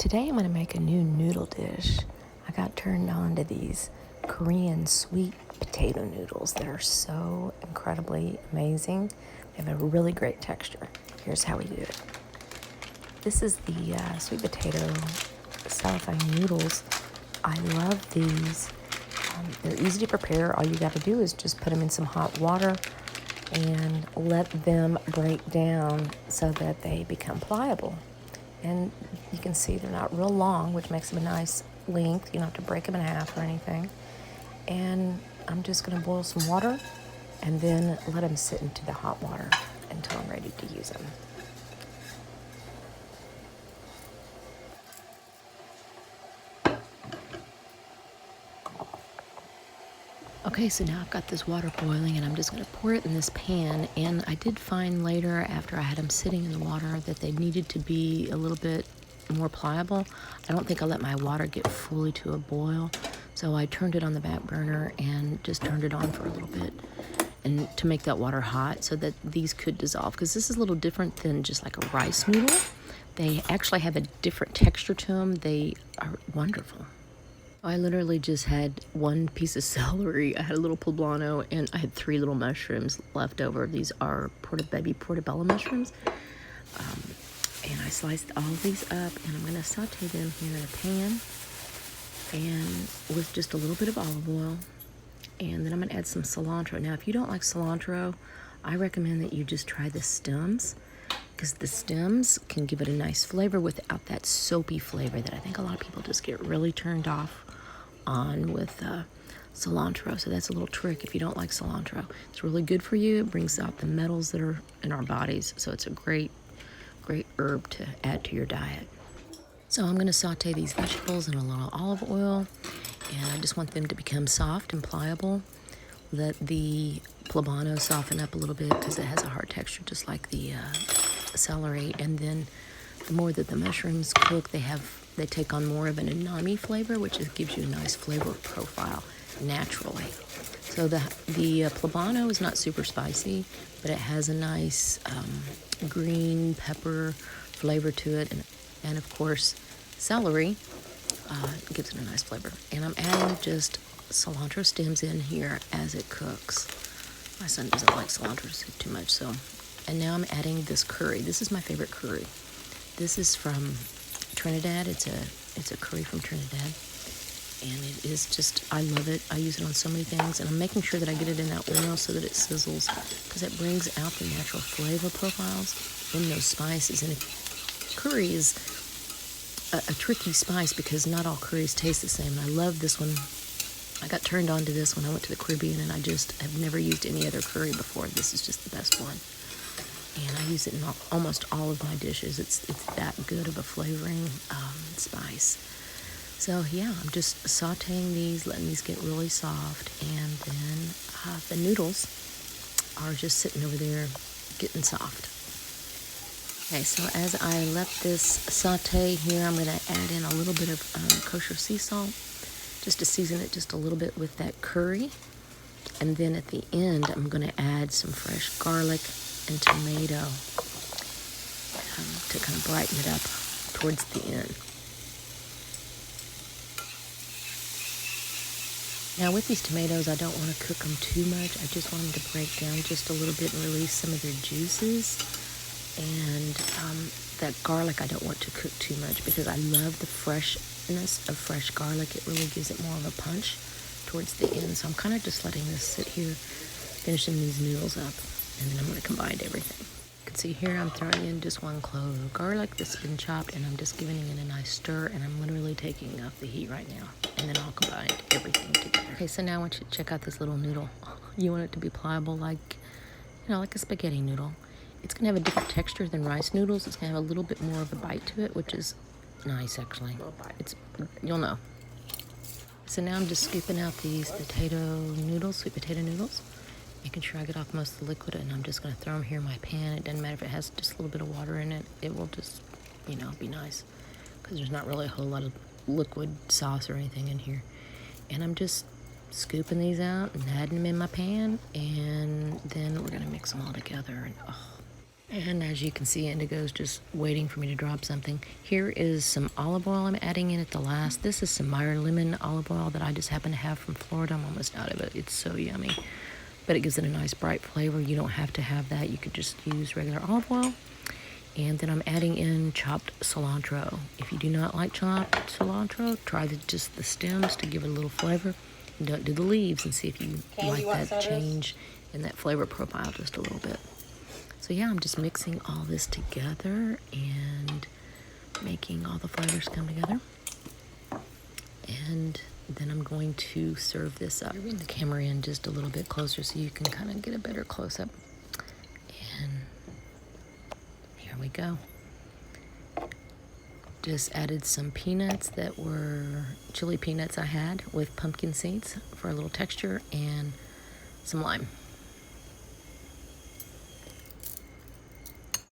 Today I'm going to make a new noodle dish. I got turned on to these Korean sweet potato noodles that are so incredibly amazing. They have a really great texture. Here's how we do it. This is the sweet potato cellophane noodles. I love these. They're easy to prepare. All you got to do is just put them in some hot water and let them break down so that they become pliable. And you can see they're not real long, which makes them a nice length. You don't have to break them in half or anything. And I'm just going to boil some water and then let them sit into the hot water until I'm ready to use them. Okay, so now I've got this water boiling and I'm just going to pour it in this pan. And I did find later, after I had them sitting in the water, that they needed to be a little bit more pliable. I don't think I let my water get fully to a boil. So I turned it on the back burner and just turned it on for a little bit and to make that water hot so that these could dissolve. Because this is a little different than just like a rice noodle. They actually have a different texture to them. They are wonderful. I literally just had one piece of celery, I had a little poblano, and I had 3 little mushrooms left over. These are baby portobello mushrooms. And I sliced all of these up, and I'm going to saute them here in a pan and with just a little bit of olive oil. And then I'm going to add some cilantro. Now, if you don't like cilantro, I recommend that you just try the stems, because the stems can give it a nice flavor without that soapy flavor that I think a lot of people just get really turned off on with cilantro. So that's a little trick if you don't like cilantro. It's really good for you. It brings out the metals that are in our bodies. So it's a great herb to add to your diet. So I'm going to saute these vegetables in a little olive oil, and I just want them to become soft and pliable. Let the poblano soften up a little bit because it has a hard texture just like the celery. And then the more that the mushrooms cook, they take on more of an umami flavor, which gives you a nice flavor profile naturally. So the poblano is not super spicy, but it has a nice green pepper flavor to it, and of course celery gives it a nice flavor. And I'm adding just cilantro stems in here as it cooks. My son doesn't like cilantro too much, so. And now I'm adding this curry. This is my favorite curry. This is from Trinidad. It's a curry from Trinidad. And it is just, I love it. I use it on so many things. And I'm making sure that I get it in that oil so that it sizzles, because it brings out the natural flavor profiles in those spices. And curry is a tricky spice because not all curries taste the same. And I love this one. I got turned on to this when I went to the Caribbean, and I just have never used any other curry before. This is just the best one. And I use it in almost all of my dishes. It's that good of a flavoring spice. So yeah, I'm just sauteing these, letting these get really soft, and then the noodles are just sitting over there getting soft. Okay, so as I let this saute here, I'm going to add in a little bit of kosher sea salt, just to season it just a little bit with that curry. And then at the end, I'm going to add some fresh garlic and tomato to kind of brighten it up towards the end. Now with these tomatoes, I don't want to cook them too much. I just want them to break down just a little bit and release some of their juices. And that garlic I don't want to cook too much, because I love the freshness of fresh garlic. It really gives it more of a punch towards the end. So I'm kind of just letting this sit here, finishing these noodles up, and then I'm going to combine everything. You can see here I'm throwing in just 1 clove of garlic that's been chopped, and I'm just giving it a nice stir, and I'm literally taking off the heat right now. And then I'll combine everything together. Okay, so now I want you to check out this little noodle. You want it to be pliable like a spaghetti noodle. It's going to have a different texture than rice noodles. It's going to have a little bit more of a bite to it, which is nice, actually. You'll know. So now I'm just scooping out these sweet potato noodles, making sure I get off most of the liquid, and I'm just going to throw them here in my pan. It doesn't matter if it has just a little bit of water in it. It will just, be nice, because there's not really a whole lot of liquid sauce or anything in here. And I'm just scooping these out and adding them in my pan, and then we're going to mix them all together. And And as you can see, Indigo's just waiting for me to drop something. Here is some olive oil I'm adding in at the last. This is some Meyer lemon olive oil that I just happen to have from Florida. I'm almost out of it. It's so yummy. But it gives it a nice bright flavor. You don't have to have that. You could just use regular olive oil. And then I'm adding in chopped cilantro. If you do not like chopped cilantro, try just the stems to give it a little flavor. And don't do the leaves, and see if you like that change in that flavor profile just a little bit. So yeah, I'm just mixing all this together and making all the flavors come together. And then I'm going to serve this up. Bring the camera in just a little bit closer so you can kind of get a better close-up. And here we go. Just added some peanuts that were chili peanuts I had with pumpkin seeds for a little texture, and some lime.